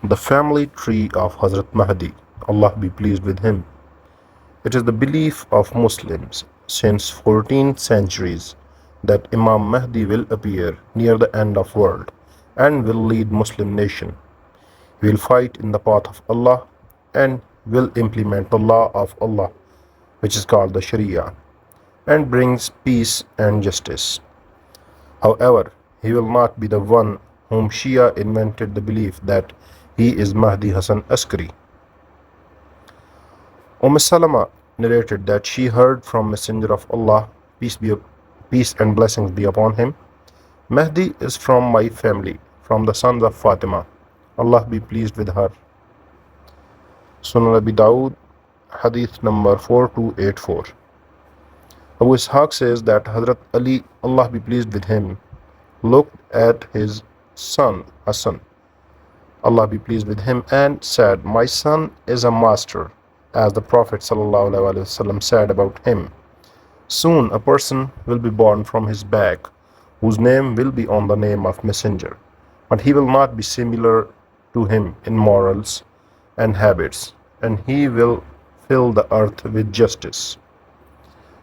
The family tree of Hazrat Mahdi, Allah be pleased with him. It is the belief of Muslims since 14 centuries that Imam Mahdi will appear near the end of world and will lead Muslim nation. He will fight in the path of Allah and will implement the law of Allah, which is called the Sharia, and brings peace and justice. However, he will not be the one whom Shia invented the belief that he is Mahdi Hassan Askari. Salama narrated that she heard from Messenger of Allah, peace and blessings be upon him, Mahdi is from my family, from the sons of Fatima. Allah be pleased with her. Sunan Abi Dawud, Hadith number 4284. Abu Ishaq says that Hazrat Ali, Allah be pleased with him, looked at his son Hassan, Allah be pleased with him, and said, "My son is a master," as the Prophet ﷺ said about him. Soon a person will be born from his back, whose name will be on the name of messenger, but he will not be similar to him in morals and habits, and he will fill the earth with justice.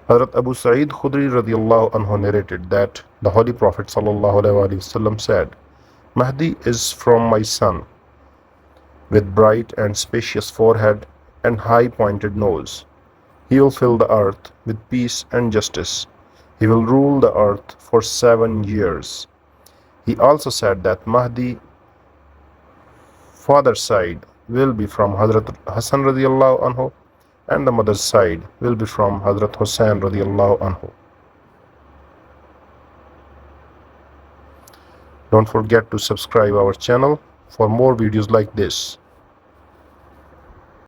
Hazrat Abu Sa'id Khudri radiallahu anhu narrated that the Holy Prophet ﷺ said, "Mahdi is from my son, with bright and spacious forehead and high pointed nose. He will fill the earth with peace and justice. He will rule the earth for 7 years." He also said that Mahdi father's side will be from Hazrat Hassan radiallahu anhu, and the mother's side will be from Hazrat Hussain radiallahu anhu. Don't forget to subscribe our channel for more videos like this.